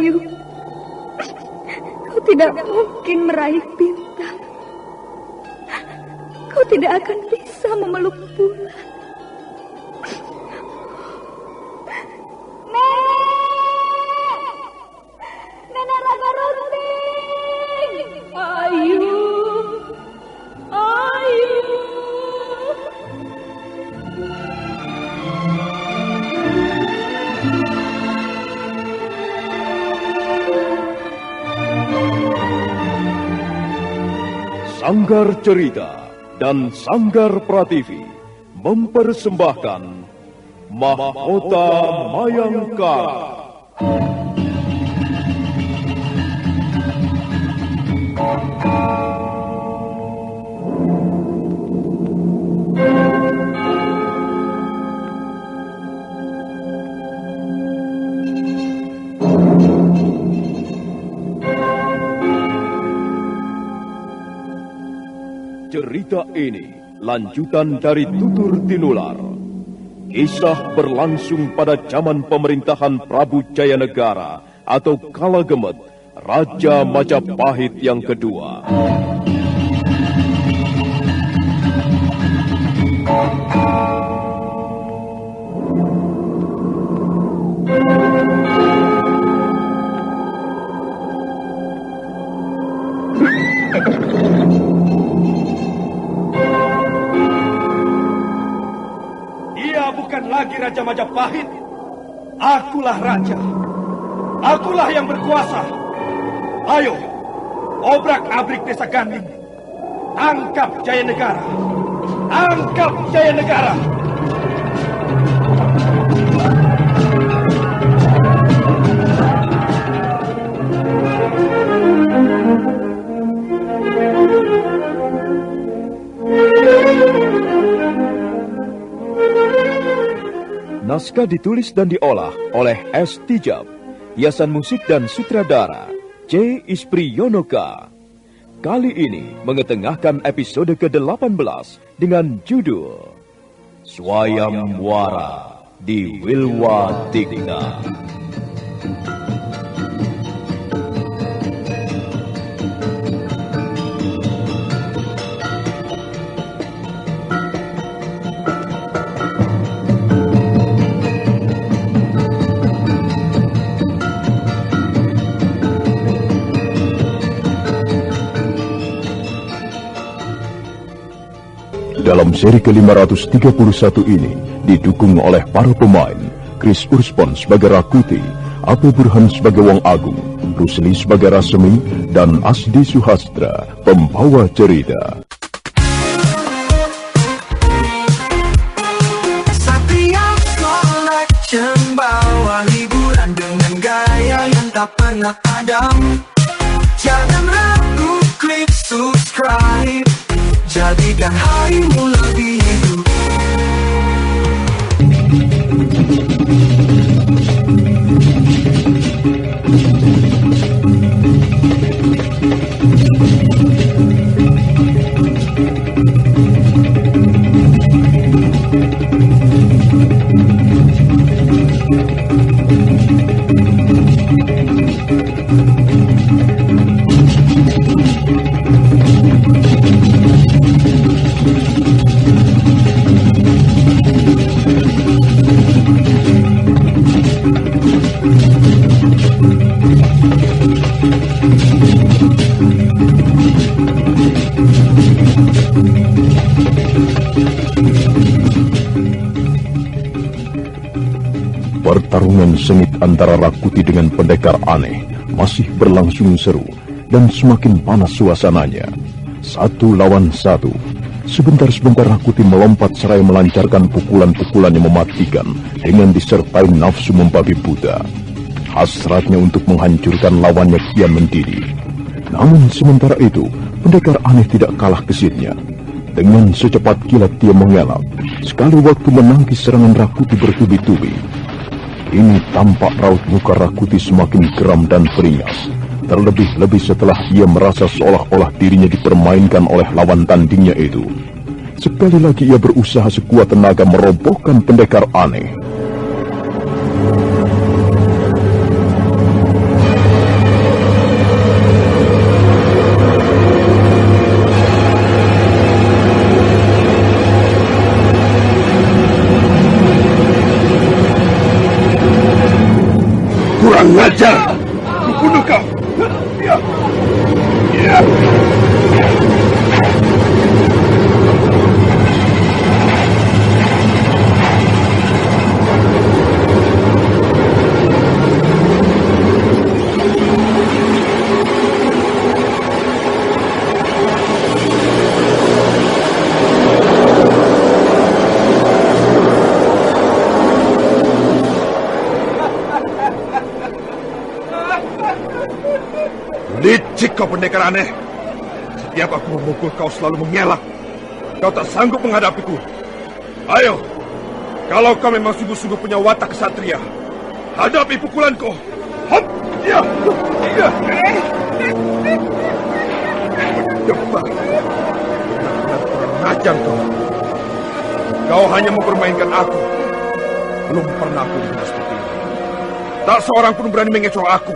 Wahyu. Kau tidak mungkin meraih bintang. Kau tidak akan bisa memeluk bulan. Nenek Raga Runting. Ayu. Sanggar Cerita dan Sanggar Prativi mempersembahkan Mahkota Mayangkara. Cerita ini lanjutan dari Tutur Tinular. Kisah berlangsung pada zaman pemerintahan Prabu Jayanegara atau Kala Gemet, Raja Majapahit yang kedua. Bukan lagi Raja Majapahit. Akulah raja. Akulah yang berkuasa. Ayo, obrak-abrik desa Ganding. Tangkap Jayanegara. Tangkap Jayanegara. Naskah ditulis dan diolah oleh S. Tijab, hiasan musik dan sutradara C. Ispriyonoka. Kali ini mengetengahkan episode ke-18 dengan judul Swayam Wara di Wilwadigna. Dalam seri ke-531 ini didukung oleh para pemain Chris Urspon sebagai Rakuti, Ape Burhan sebagai Wong Agung, Rusli sebagai Rasemi, dan Asdi Suhastra, pembawa cerita. Setiap collection bawa hiburan dengan gaya yang tak pernah padam. Jangan ragu, klik subscribe. Jadikan harimu lebih hidup. Pertarungan sengit antara Rakuti dengan pendekar aneh masih berlangsung seru dan semakin panas suasananya. 1 lawan 1. Sebentar-sebentar Rakuti melompat seraya melancarkan pukulan-pukulan yang mematikan dengan disertai nafsu membabi buta. Hasratnya untuk menghancurkan lawannya kian mendidih. Namun sementara itu, pendekar aneh tidak kalah gesitnya. Dengan secepat kilat dia mengelak, sekali waktu menangkis serangan Rakuti bertubi-tubi. Ini tampak raut muka Rakuti semakin geram dan beringas. Terlebih-lebih setelah ia merasa seolah-olah dirinya dipermainkan oleh lawan tandingnya itu. Sekali lagi ia berusaha sekuat tenaga merobohkan pendekar aneh. kau. Ya. Ya. Licik kau pendekar aneh. Setiap aku memukul kau selalu mengelak. Kau tak sanggup menghadapiku. Ayo, kalau kau memang sungguh-sungguh punya watak kesatria, hadapi pukulanku. Hop, ya, ya. Debat. Benar-benar kurang ajar kau. Kau hanya mempermainkan aku. Belum pernah aku dihina seperti ini. Tak seorang pun berani mengecoh aku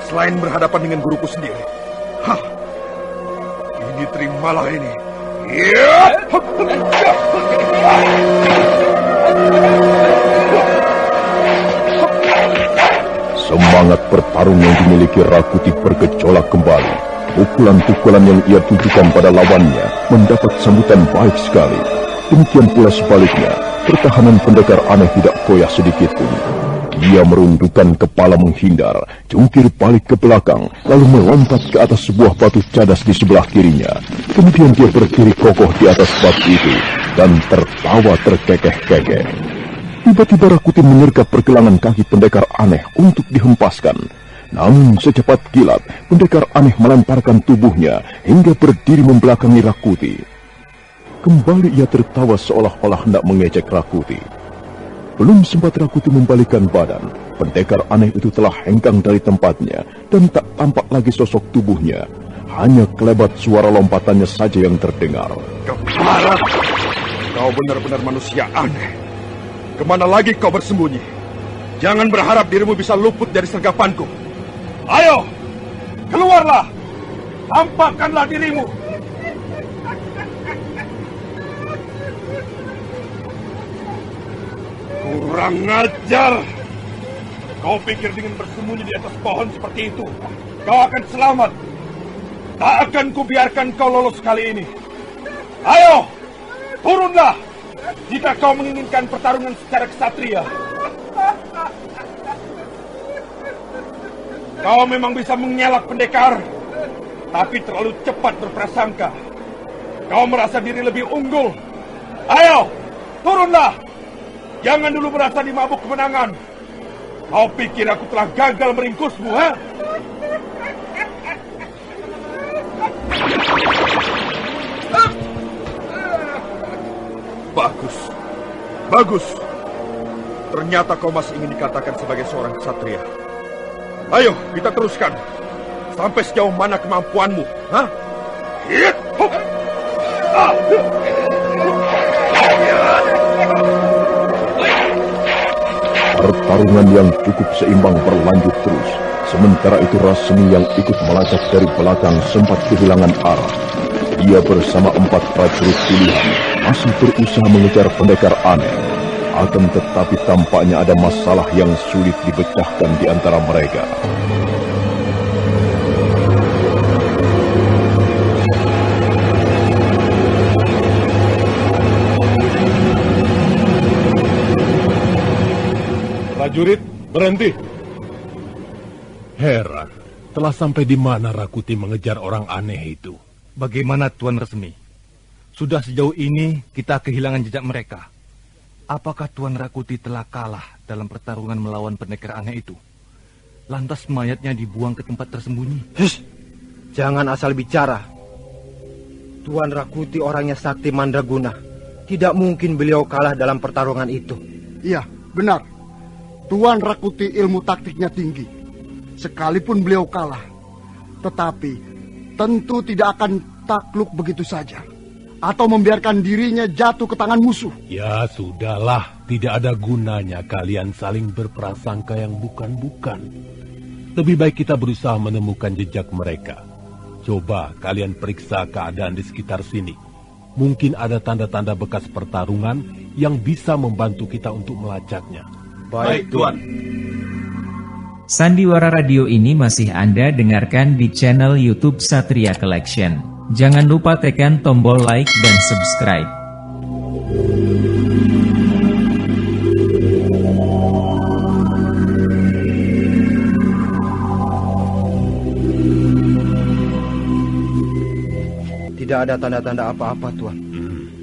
selain berhadapan dengan guruku sendiri. Hah, ini terimalah ini. Ya. Semangat bertarung yang dimiliki Rakuti bergejolak kembali. Pukulan-pukulan yang ia tujukan pada lawannya mendapat sambutan baik sekali. Demikian pula sebaliknya, pertahanan pendekar aneh tidak goyah sedikit pun. Dia merundukkan kepala menghindar, jungkir balik ke belakang, lalu melompat ke atas sebuah batu cadas di sebelah kirinya. Kemudian dia berdiri kokoh di atas batu itu dan tertawa terkekeh-kekeh. Tiba-tiba Rakuti menyergap pergelangan kaki pendekar aneh untuk dihempaskan. Namun secepat kilat, pendekar aneh melemparkan tubuhnya hingga berdiri membelakangi Rakuti. Kembali ia tertawa seolah-olah hendak mengejek Rakuti. Belum sempat Rakuti membalikkan badan, pendekar aneh itu telah hengkang dari tempatnya dan tak tampak lagi sosok tubuhnya. Hanya kelebat suara lompatannya saja yang terdengar. Keparat! Kau benar-benar manusia aneh. Kemana lagi kau bersembunyi? Jangan berharap dirimu bisa luput dari sergapanku. Ayo, keluarlah! Tampakkanlah dirimu! Kurang ajar! Kau pikir dengan bersembunyi di atas pohon seperti itu, kau akan selamat? Tak akan kubiarkan kau lolos kali ini. Ayo, turunlah! Jika kau menginginkan pertarungan secara kesatria. Kau memang bisa mengelak pendekar, tapi terlalu cepat berprasangka. Kau merasa diri lebih unggul. Ayo, turunlah! Jangan dulu merasa dimabuk kemenangan. Kau pikir aku telah gagal meringkusmu, ha? Bagus. Bagus. Ternyata kau masih ingin dikatakan sebagai seorang ksatria. Ayo, kita teruskan. Sampai sejauh mana kemampuanmu, ha? Hit! Hop! Ah! Pertarungan yang cukup seimbang berlanjut terus. Sementara itu Rasmi yang ikut melacak dari belakang sempat kehilangan arah. Dia bersama 4 prajurit pilihan masih berusaha mengejar pendekar aneh. Akan tetapi tampaknya ada masalah yang sulit dipecahkan di antara mereka. Prajurit, berhenti. Heran, telah sampai di mana Rakuti mengejar orang aneh itu? Bagaimana Tuan Resmi? Sudah sejauh ini kita kehilangan jejak mereka. Apakah Tuan Rakuti telah kalah dalam pertarungan melawan pendekar aneh itu? Lantas mayatnya dibuang ke tempat tersembunyi. Hush! Jangan asal bicara. Tuan Rakuti orangnya sakti mandraguna. Tidak mungkin beliau kalah dalam pertarungan itu. Iya, benar. Tuan Rakuti ilmu taktiknya tinggi. Sekalipun beliau kalah, tetapi tentu tidak akan takluk begitu saja. Atau membiarkan dirinya jatuh ke tangan musuh. Ya sudahlah, tidak ada gunanya kalian saling berprasangka yang bukan-bukan. Lebih baik kita berusaha menemukan jejak mereka. Coba kalian periksa keadaan di sekitar sini. Mungkin ada tanda-tanda bekas pertarungan yang bisa membantu kita untuk melacaknya. Baik, Tuan. Sandiwara Radio ini masih Anda dengarkan di channel YouTube Satria Collection. Jangan lupa tekan tombol like dan subscribe. Tidak ada tanda-tanda apa-apa, Tuan.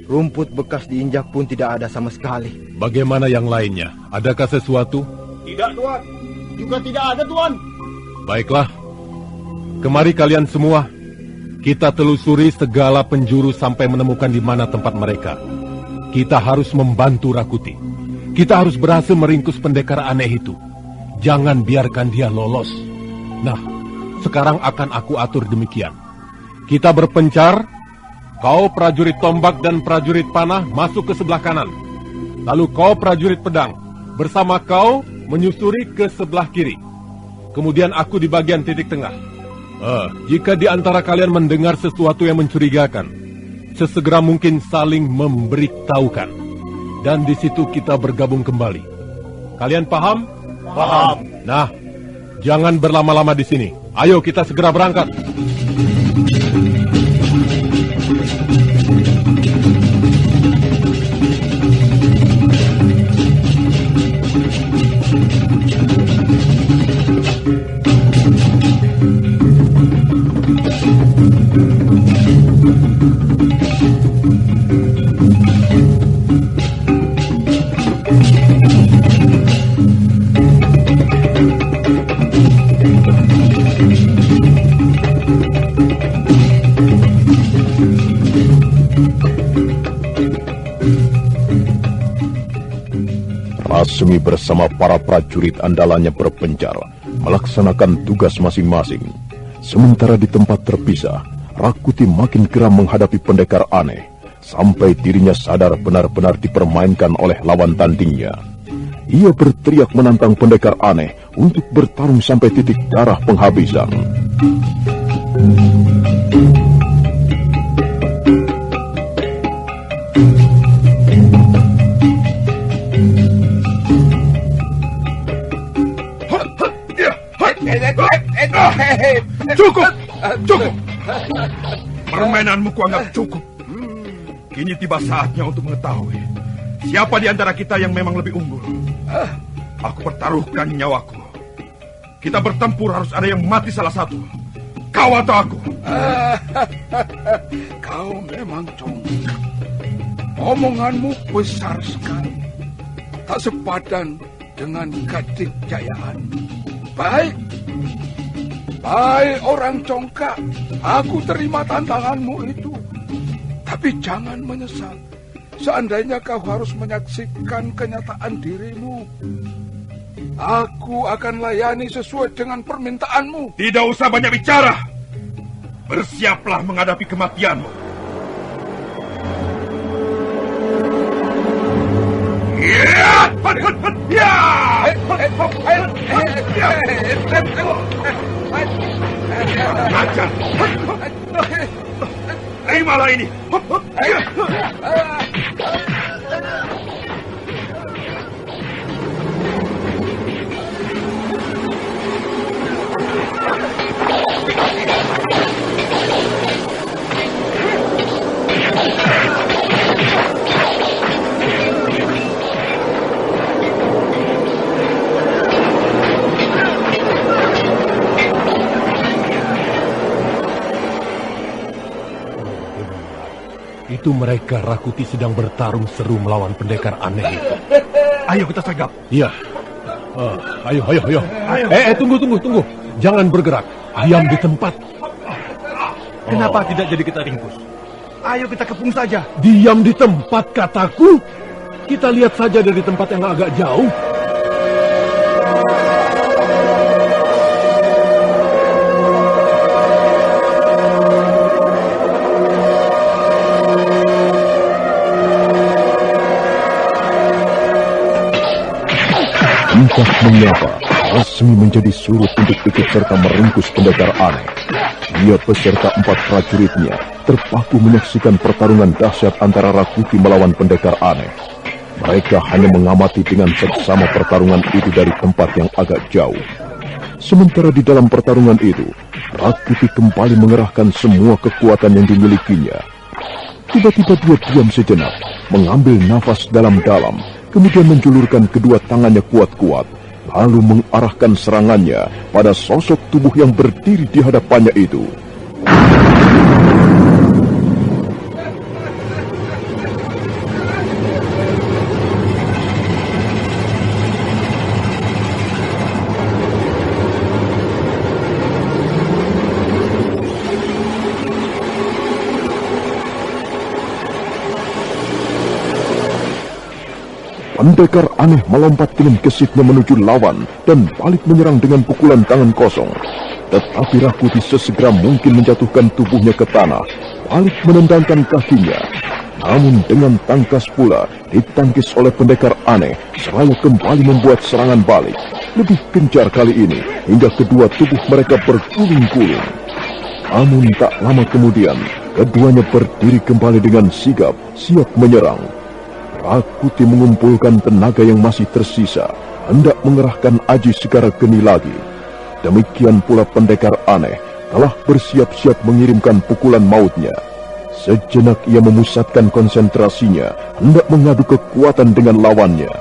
Rumput bekas diinjak pun tidak ada sama sekali. Bagaimana yang lainnya? Adakah sesuatu? Tidak, Tuan. Juga tidak ada, Tuan. Baiklah. Kemari kalian semua. Kita telusuri segala penjuru sampai menemukan di mana tempat mereka. Kita harus membantu Rakuti. Kita harus berhasil meringkus pendekar aneh itu. Jangan biarkan dia lolos. Nah, sekarang akan aku atur demikian. Kita berpencar. Kau prajurit tombak dan prajurit panah masuk ke sebelah kanan. Lalu kau prajurit pedang. Bersama kau menyusuri ke sebelah kiri. Kemudian aku di bagian titik tengah. Jika di antara kalian mendengar sesuatu yang mencurigakan, sesegera mungkin saling memberitahukan. Dan di situ kita bergabung kembali. Kalian paham? Paham. Nah, jangan berlama-lama di sini. Ayo kita segera berangkat. Rasmi bersama para prajurit andalannya berpencar, melaksanakan tugas masing-masing. Sementara di tempat terpisah, Rakuti makin geram menghadapi pendekar aneh, sampai dirinya sadar benar-benar dipermainkan oleh lawan tandingnya. Ia berteriak menantang pendekar aneh untuk bertarung sampai titik darah penghabisan. Cukup! Cukup! Permainanmu kuanggap cukup. Kini tiba saatnya untuk mengetahui siapa di antara kita yang memang lebih unggul. Aku pertaruhkan nyawaku. Kita bertempur harus ada yang mati salah satu. Kau atau aku? Kau memang congkak. Omonganmu besar sekali. Tak sepadan dengan kadikjayaan. Baik. Baik orang congkak, aku terima tantanganmu itu. Tapi jangan menyesal. Seandainya kau harus menyaksikan kenyataan dirimu. Aku akan layani sesuai dengan permintaanmu. Tidak usah banyak bicara. Bersiaplah menghadapi kematianmu. Ajar. Terimalah ini. Itu mereka Rakuti sedang bertarung seru melawan pendekar aneh itu. Ayo kita sergap. Iya. Ayo. Tunggu. Jangan bergerak. Diam di tempat. Kenapa tidak jadi kita ringkus? Ayo kita kepung saja. Diam di tempat kataku. Kita lihat saja dari tempat yang agak jauh. Entah mengapa, Rasmi menjadi surut untuk ikut serta meringkus pendekar aneh. Dia beserta 4 prajuritnya terpaku menyaksikan pertarungan dahsyat antara Rakuti melawan pendekar aneh. Mereka hanya mengamati dengan seksama pertarungan itu dari tempat yang agak jauh. Sementara di dalam pertarungan itu, Rakuti kembali mengerahkan semua kekuatan yang dimilikinya. Tiba-tiba dia diam sejenak, mengambil nafas dalam-dalam, kemudian menjulurkan kedua tangannya kuat-kuat, lalu mengarahkan serangannya pada sosok tubuh yang berdiri di hadapannya itu. Pendekar aneh melompat dengan gesitnya menuju lawan dan balik menyerang dengan pukulan tangan kosong. Tetapi Rakuti sesegera mungkin menjatuhkan tubuhnya ke tanah, balik menendangkan kakinya. Namun dengan tangkas pula ditangkis oleh pendekar aneh, seraya kembali membuat serangan balik. Lebih gencar kali ini, hingga kedua tubuh mereka berguling-guling. Namun tak lama kemudian, keduanya berdiri kembali dengan sigap, siap menyerang. Rakuti mengumpulkan tenaga yang masih tersisa, hendak mengerahkan Aji Segara Geni lagi. Demikian pula pendekar aneh telah bersiap-siap mengirimkan pukulan mautnya. Sejenak ia memusatkan konsentrasinya, hendak mengadu kekuatan dengan lawannya.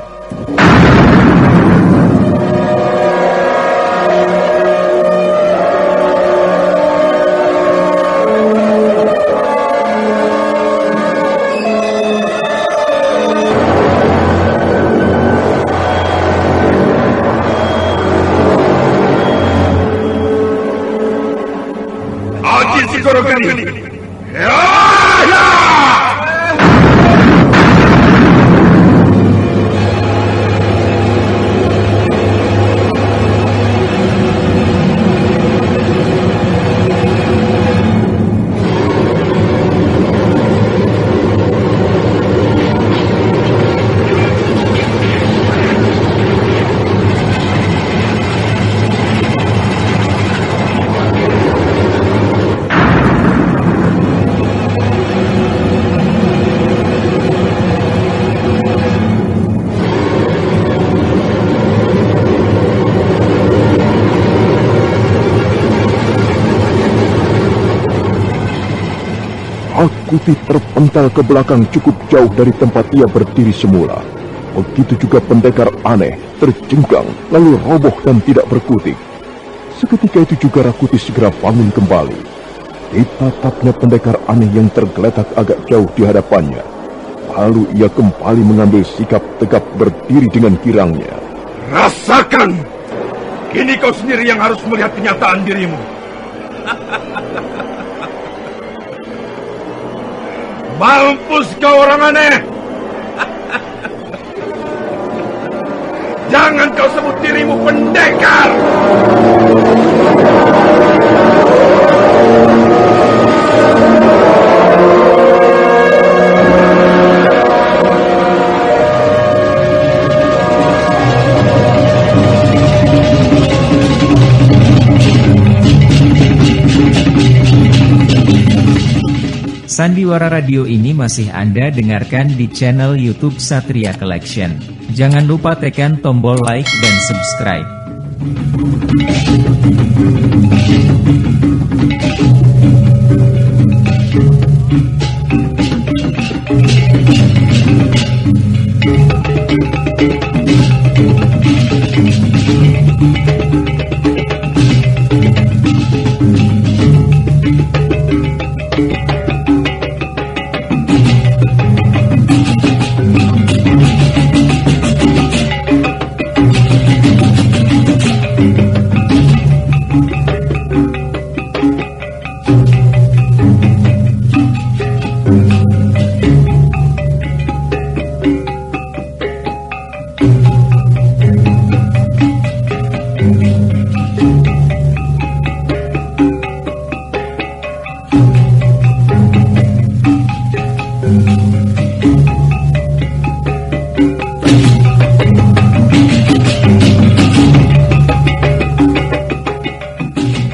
Rakuti terpental ke belakang cukup jauh dari tempat ia berdiri semula. Begitu juga pendekar aneh, terjengkang, lalu roboh dan tidak berkutik. Seketika itu juga Rakuti segera bangun kembali. Ditatapnya pendekar aneh yang tergeletak agak jauh di hadapannya. Lalu ia kembali mengambil sikap tegap berdiri dengan girangnya. Rasakan! Kini kau sendiri yang harus melihat kenyataan dirimu. Mampus kau orang aneh! Jangan kau sebut dirimu pendekar! Sandiwara Radio ini masih Anda dengarkan di channel YouTube Satria Collection. Jangan lupa tekan tombol like dan subscribe.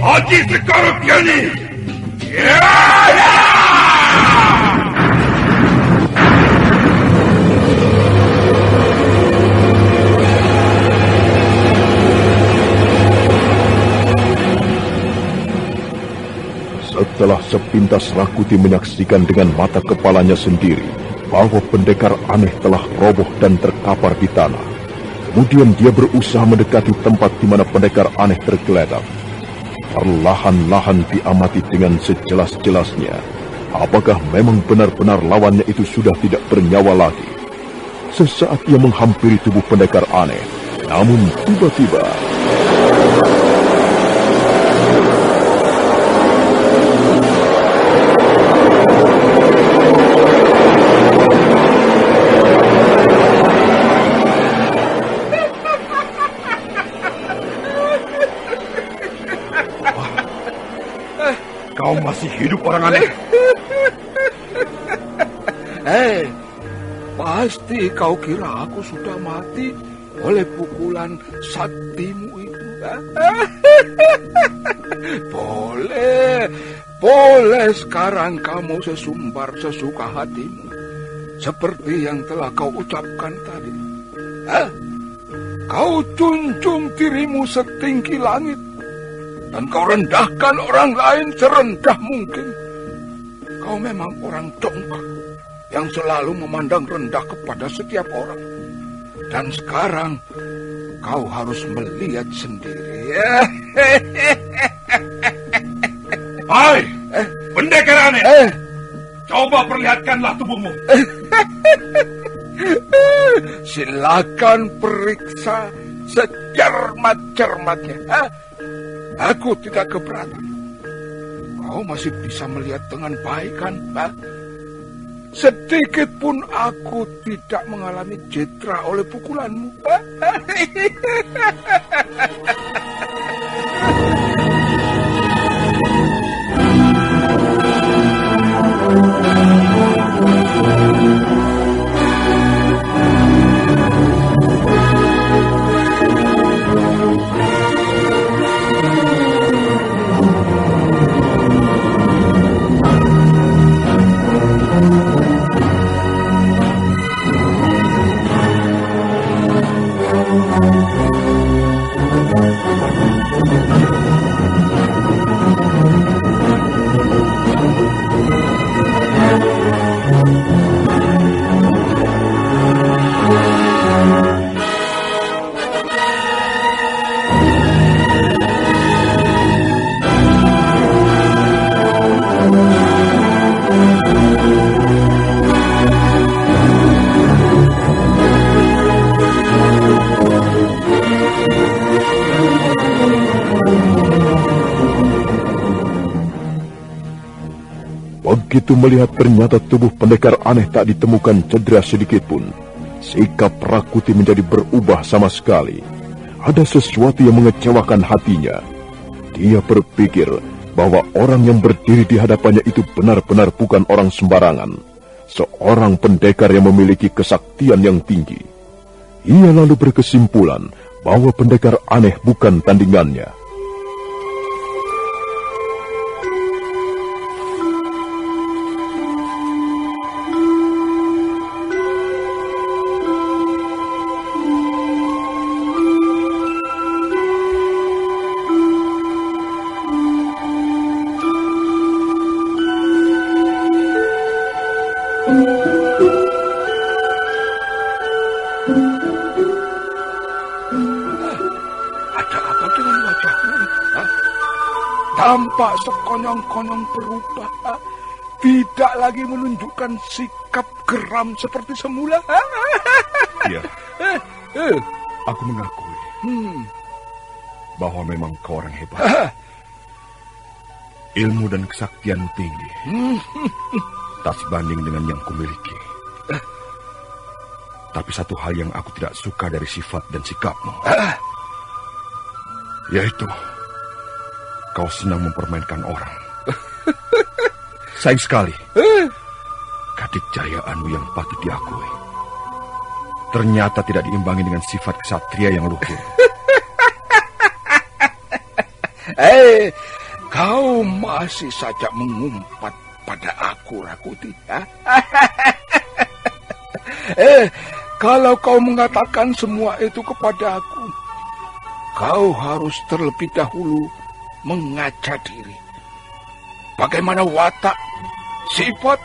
Aji Segara Geni! Setelah sepintas Rakuti menyaksikan dengan mata kepalanya sendiri bahwa pendekar aneh telah roboh dan terkapar di tanah, kemudian dia berusaha mendekati tempat di mana pendekar aneh tergeletak. Perlahan-lahan diamati dengan sejelas-jelasnya, apakah memang benar-benar lawannya itu sudah tidak bernyawa lagi. Sesaat ia menghampiri tubuh pendekar aneh, namun tiba-tiba kau masih hidup, orang aneh. Pasti kau kira aku sudah mati oleh pukulan saktimu itu. Boleh sekarang kamu sesumbar sesuka hatimu, seperti yang telah kau ucapkan tadi. Kau junjung dirimu setinggi langit, dan kau rendahkan orang lain serendah mungkin. Kau memang orang dongkak yang selalu memandang rendah kepada setiap orang. Dan sekarang kau harus melihat sendiri. Hai, pendekar aneh. Coba perlihatkanlah tubuhmu. Silakan periksa secermat-cermatnya. Aku tidak keberatan. Kau masih bisa melihat dengan baik, kan? Sedikit pun aku tidak mengalami cedera oleh pukulanmu. Begitu melihat ternyata tubuh pendekar aneh tak ditemukan cedera sedikit pun, sikap Rakuti menjadi berubah sama sekali. Ada sesuatu yang mengecewakan hatinya. Dia berpikir bahwa orang yang berdiri di hadapannya itu benar-benar bukan orang sembarangan, seorang pendekar yang memiliki kesaktian yang tinggi. Ia lalu berkesimpulan bahwa pendekar aneh bukan tandingannya. Tampak sekonyong-konyong berubah, tidak lagi menunjukkan sikap geram seperti semula. Iya, aku mengakui bahwa memang kau orang hebat. Ilmu dan kesaktianmu tinggi, tak sebanding dengan yang kumiliki. Tapi satu hal yang aku tidak suka dari sifat dan sikapmu, yaitu kau senang mempermainkan orang. Sayang sekali, kadikjayaanmu yang patut diakui ternyata tidak diimbangi dengan sifat kesatria yang luhur. Kau masih saja mengumpat pada aku, Rakuti. Kalau kau mengatakan semua itu kepada aku, kau harus terlebih dahulu mengaca diri. bagaimana watak, sifat,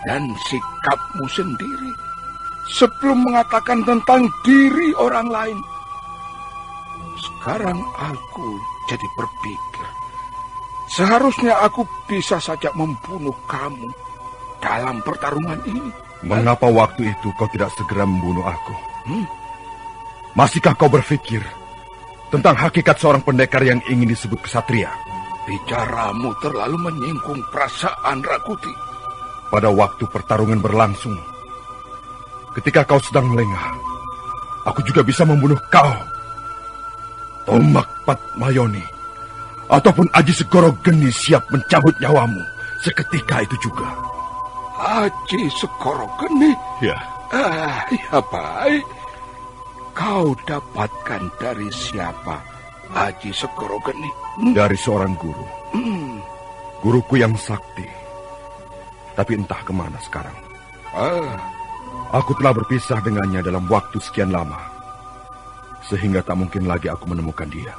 dan sikapmu sendiri sebelum mengatakan tentang diri orang lain. Sekarang aku jadi berpikir, seharusnya aku bisa saja membunuh kamu dalam pertarungan ini. Mengapa waktu itu kau tidak segera membunuh aku? Masihkah kau berpikir tentang hakikat seorang pendekar yang ingin disebut kesatria? Bicaramu terlalu menyinggung perasaan Rakuti. Pada waktu pertarungan berlangsung, ketika kau sedang melengah, aku juga bisa membunuh kau. Tombak Patmayoni ataupun Aji Segoro Geni siap mencabut nyawamu seketika itu juga. Aji Segoro Geni? Ya. Ya baik. Kau dapatkan dari siapa Aji Segoro Geni? Dari seorang guru. Guruku yang sakti. Tapi entah kemana sekarang. Aku telah berpisah dengannya dalam waktu sekian lama. Sehingga tak mungkin lagi aku menemukan dia.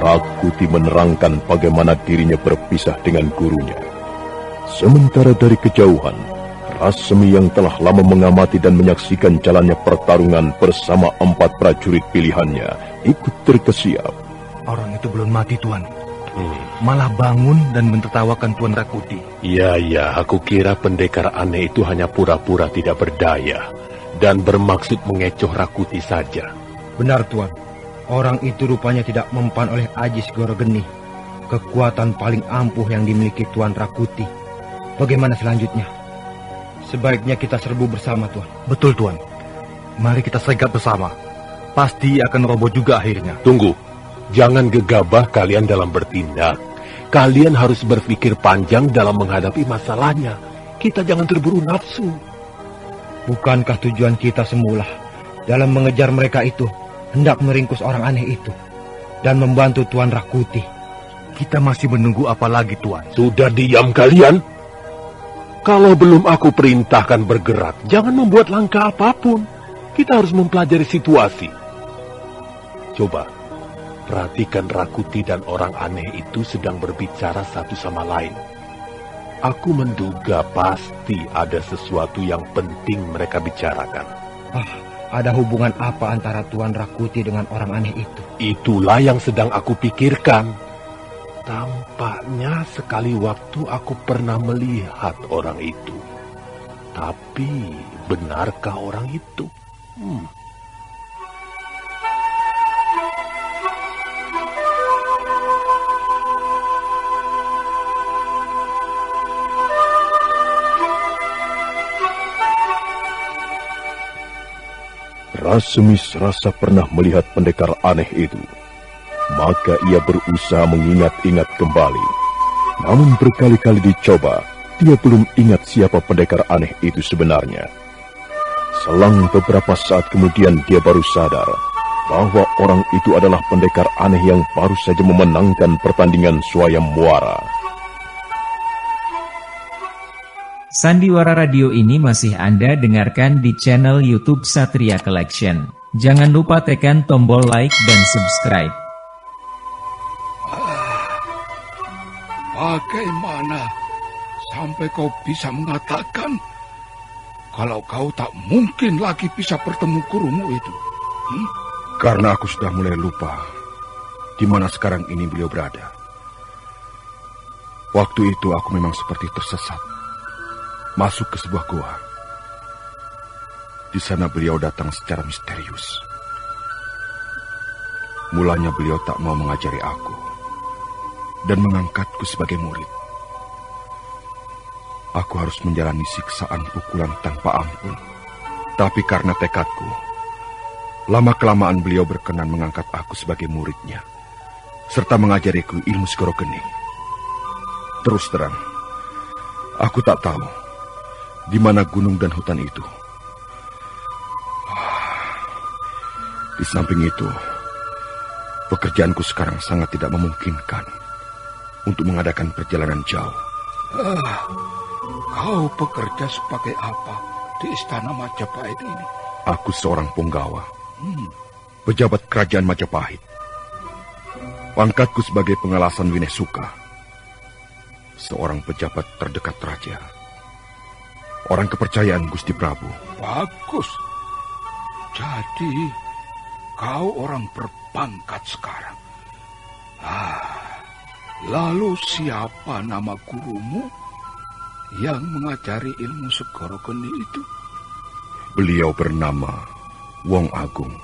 Rakuti menerangkan bagaimana dirinya berpisah dengan gurunya. Sementara dari kejauhan, Rasmi yang telah lama mengamati dan menyaksikan jalannya pertarungan bersama 4 prajurit pilihannya ikut terkesiap. Orang itu belum mati, Tuan. Malah bangun dan mentertawakan Tuan Rakuti. Iya, aku kira pendekar aneh itu hanya pura-pura tidak berdaya dan bermaksud mengecoh Rakuti saja. Benar, Tuan. Orang itu rupanya tidak mempan oleh Aji Segoro Geni, kekuatan paling ampuh yang dimiliki Tuan Rakuti. Bagaimana selanjutnya? Sebaiknya kita serbu bersama, Tuan. Betul, Tuan. Mari kita sergap bersama. Pasti akan roboh juga akhirnya. Tunggu, jangan gegabah kalian dalam bertindak. Kalian harus berpikir panjang dalam menghadapi masalahnya. Kita jangan terburu nafsu. Bukankah tujuan kita semula dalam mengejar mereka itu hendak meringkus orang aneh itu dan membantu Tuan Rakuti? Kita masih menunggu apa lagi, Tuan? Sudah diam kalian. Kalau belum aku perintahkan bergerak, jangan membuat langkah apapun. Kita harus mempelajari situasi. Coba, perhatikan Rakuti dan orang aneh itu sedang berbicara satu sama lain. Aku menduga pasti ada sesuatu yang penting mereka bicarakan. Ada hubungan apa antara Tuan Rakuti dengan orang aneh itu? Itulah yang sedang aku pikirkan. Tampaknya sekali waktu aku pernah melihat orang itu. Tapi benarkah orang itu? Rasmi serasa pernah melihat pendekar aneh itu. Maka ia berusaha mengingat-ingat kembali. Namun berkali-kali dicoba, dia belum ingat siapa pendekar aneh itu sebenarnya. Selang beberapa saat kemudian dia baru sadar bahwa orang itu adalah pendekar aneh yang baru saja memenangkan pertandingan Swayam Muara. Sandiwara Radio ini masih Anda dengarkan di channel YouTube Satria Collection. Jangan lupa tekan tombol like dan subscribe. Bagaimana sampai kau bisa mengatakan kalau kau tak mungkin lagi bisa bertemu gurumu itu? Karena aku sudah mulai lupa di mana sekarang ini beliau berada. Waktu itu aku memang seperti tersesat. Masuk ke sebuah gua. Di sana beliau datang secara misterius. Mulanya beliau tak mau mengajari aku dan mengangkatku sebagai murid. Aku harus menjalani siksaan pukulan tanpa ampun. Tapi karena tekadku, Lama-kelamaan beliau berkenan mengangkat aku sebagai muridnya, serta mengajariku ilmu Segoro Geni. Terus terang, aku tak tahu di mana gunung dan hutan itu. Di samping itu, pekerjaanku sekarang sangat tidak memungkinkan untuk mengadakan perjalanan jauh. Kau bekerja sebagai apa di istana Majapahit ini? Aku seorang punggawa, pejabat kerajaan Majapahit. Pangkatku sebagai pengalasan Winesuka, seorang pejabat terdekat raja, orang kepercayaan Gusti Prabu. Bagus. Jadi, kau orang berpangkat sekarang. Lalu siapa nama gurumu yang mengajari ilmu Segoro Geni itu? Beliau bernama Wong Agung.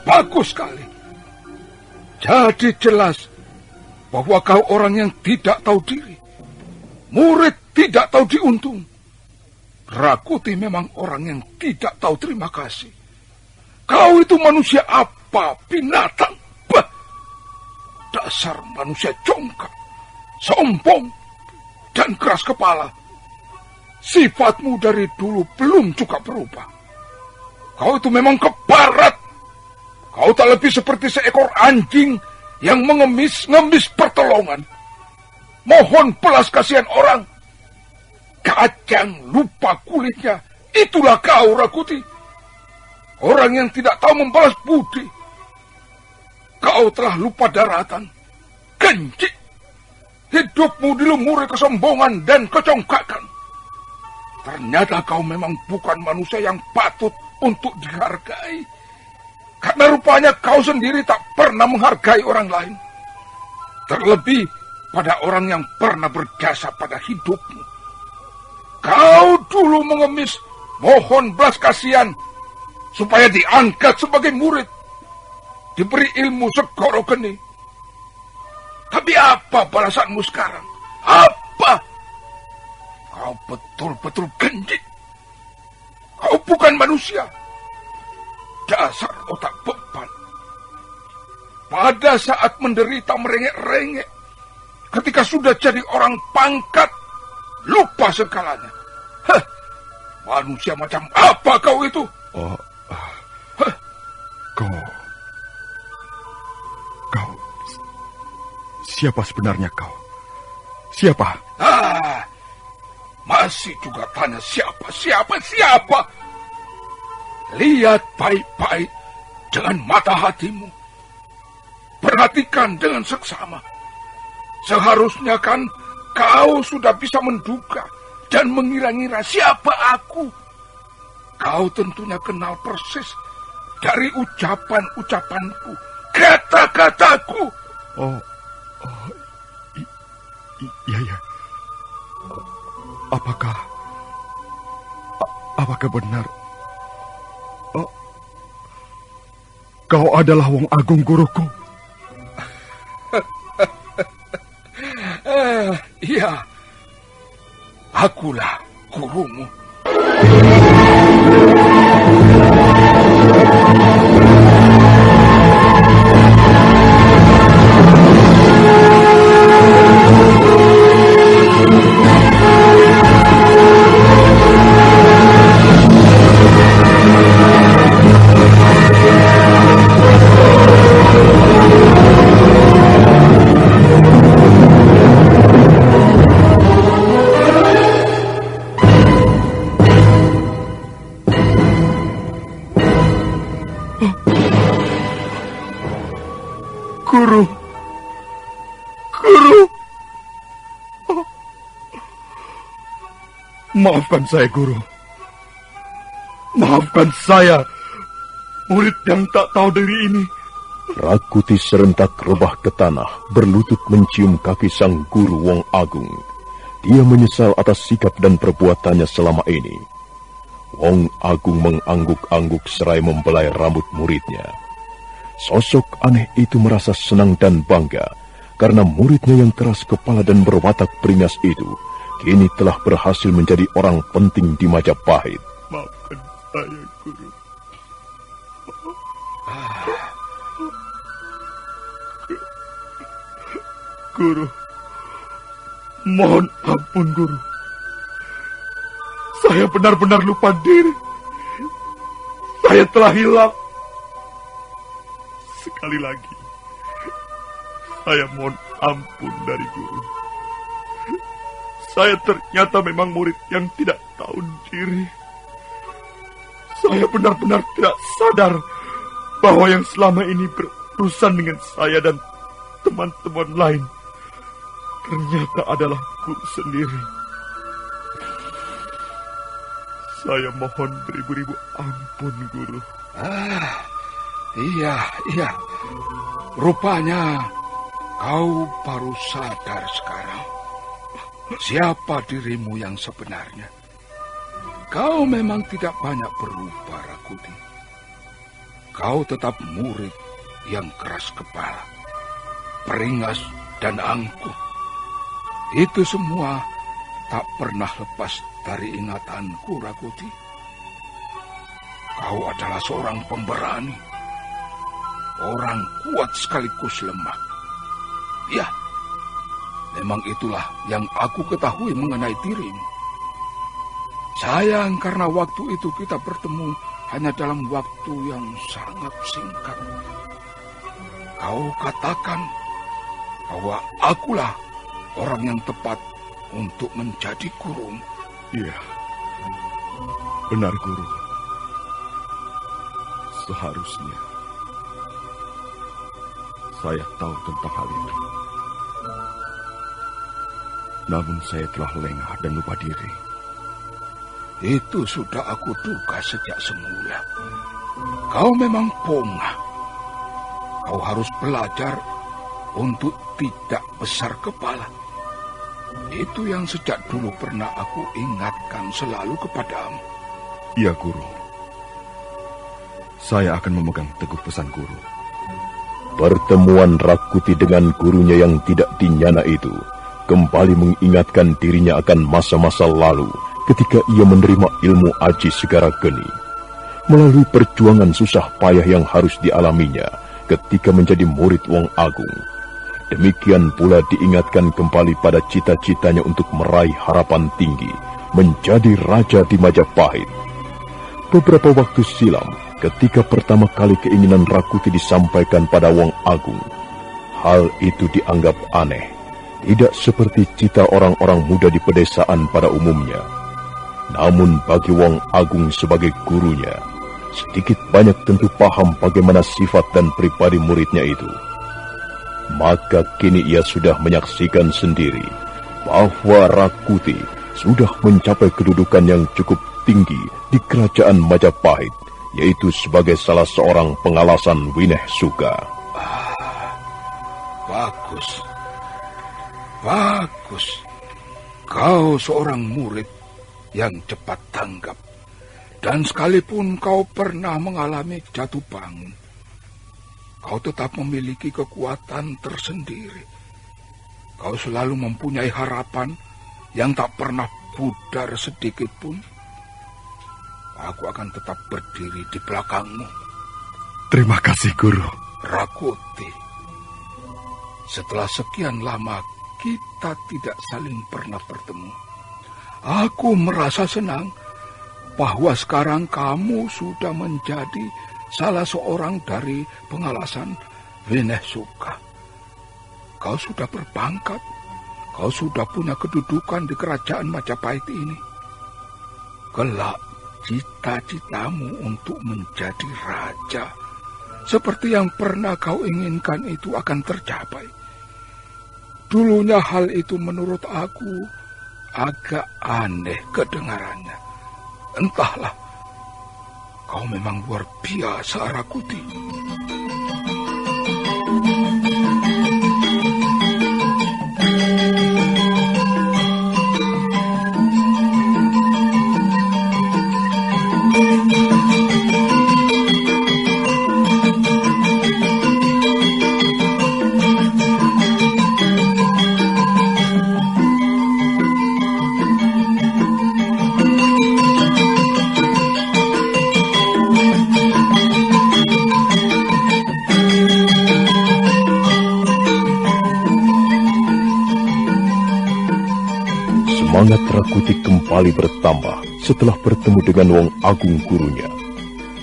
Bagus sekali. Jadi jelas bahwa kau orang yang tidak tahu diri. Murid tidak tahu diuntung. Rakuti memang orang yang tidak tahu terima kasih. Kau itu manusia apa? Binatang? Bah! Dasar manusia jongkak, sombong, dan keras kepala. Sifatmu dari dulu belum juga berubah. Kau itu memang kebarat. Kau tak lebih seperti seekor anjing yang mengemis-ngemis pertolongan. Mohon belas kasihan orang. Kacang lupa kulitnya. Itulah kau, Rakuti. Orang yang tidak tahu membalas budi. Kau telah lupa daratan. Kencik. Hidupmu dilumuri kesombongan dan kecongkakan. Ternyata kau memang bukan manusia yang patut untuk dihargai. Karena rupanya kau sendiri tak pernah menghargai orang lain. Terlebih pada orang yang pernah berjasa pada hidupmu. Kau dulu mengemis, mohon belas kasihan, supaya diangkat sebagai murid. Diberi ilmu Segoro Geni. Tapi apa balasanmu sekarang? Apa? Kau betul-betul gendik. Kau bukan manusia. Dasar otak beban. Pada saat menderita merengek-rengek, ketika sudah jadi orang pangkat, lupa segalanya. Manusia macam apa kau itu? Kau, siapa sebenarnya kau? Siapa? Masih juga tanya siapa? Lihat baik-baik dengan mata hatimu. Perhatikan dengan seksama. Seharusnya kan kau sudah bisa menduga dan mengira-ngira siapa aku. Kau tentunya kenal persis dari ucapan-ucapanku, kata-kataku. Iya. Apakah benar? Kau adalah Wong Agung, guruku. Iya, akulah gurumu. Guru. Maafkan saya, Guru. Maafkan saya, murid yang tak tahu diri ini. Rakuti serentak rebah ke tanah, berlutut mencium kaki sang guru Wong Agung. Dia menyesal atas sikap dan perbuatannya selama ini. Wong Agung mengangguk-angguk seraya membelai rambut muridnya. Sosok aneh itu merasa senang dan bangga karena muridnya yang keras kepala dan berwatak beringas itu kini telah berhasil menjadi orang penting di Majapahit. Maafkan saya, Guru. Guru, mohon ampun, Guru. Saya benar-benar lupa diri. Saya telah hilang. Sekali lagi, saya mohon ampun dari Guru. Saya ternyata memang murid yang tidak tahu diri. Saya benar-benar tidak sadar bahwa yang selama ini berurusan dengan saya dan teman-teman lain ternyata adalah Guru sendiri. Saya mohon beribu-ribu ampun, Guru. Iya. Rupanya kau baru sadar sekarang. Siapa dirimu yang sebenarnya? Kau memang tidak banyak berubah, Rakuti. Kau tetap murid yang keras kepala, peringas dan angkuh. Itu semua tak pernah lepas dari ingatanku, Rakuti. Kau adalah seorang pemberani, orang kuat sekaligus lemah. Ya, memang itulah yang aku ketahui mengenai dirimu. Sayang karena waktu itu kita bertemu hanya dalam waktu yang sangat singkat. Kau katakan bahwa akulah orang yang tepat untuk menjadi gurumu. Iya, benar, Guru. Seharusnya saya tahu tentang hal itu. Namun saya telah lengah dan lupa diri. Itu sudah aku duga sejak semula. Kau memang pongah. Kau harus belajar untuk tidak besar kepala. Itu yang sejak dulu pernah aku ingatkan selalu kepadamu. Iya, Guru. Saya akan memegang teguh pesan Guru. Pertemuan Rakuti dengan gurunya yang tidak dinyana itu kembali mengingatkan dirinya akan masa-masa lalu ketika ia menerima ilmu Aji Segara Geni. Melalui perjuangan susah payah yang harus dialaminya ketika menjadi murid Wong Agung. Demikian pula diingatkan kembali pada cita-citanya untuk meraih harapan tinggi, menjadi raja di Majapahit. Beberapa waktu silam, ketika pertama kali keinginan Rakuti disampaikan pada Wong Agung, hal itu dianggap aneh, tidak seperti cita orang-orang muda di pedesaan pada umumnya. Namun bagi Wong Agung sebagai gurunya, sedikit banyak tentu paham bagaimana sifat dan pribadi muridnya itu. Maka kini ia sudah menyaksikan sendiri bahwa Rakuti sudah mencapai kedudukan yang cukup tinggi di kerajaan Majapahit, yaitu sebagai salah seorang pengalasan Wineh Suka. Bagus. Kau seorang murid yang cepat tanggap. Dan sekalipun kau pernah mengalami jatuh bangun, kau tetap memiliki kekuatan tersendiri. Kau selalu mempunyai harapan yang tak pernah pudar sedikit pun. Aku akan tetap berdiri di belakangmu. Terima kasih, Guru. Rakuti, setelah sekian lama kita tidak saling pernah bertemu, aku merasa senang bahwa sekarang kamu sudah menjadi salah seorang dari pengalasan Wineh Suka. Kau sudah berpangkat, kau sudah punya kedudukan di kerajaan Majapahit ini. Kelak cita-citamu untuk menjadi raja seperti yang pernah kau inginkan itu akan tercapai. Dulunya hal itu menurut aku agak aneh kedengarannya. Entahlah, kau memang luar biasa, Rakuti. Semangat Rakuti kembali bertambah setelah bertemu dengan Wong Agung gurunya.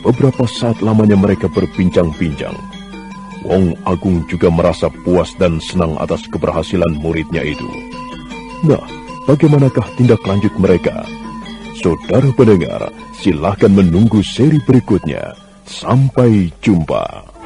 Beberapa saat lamanya mereka berbincang-bincang. Wong Agung juga merasa puas dan senang atas keberhasilan muridnya itu. Nah, bagaimanakah tindak lanjut mereka? Saudara pendengar, silahkan menunggu seri berikutnya. Sampai jumpa.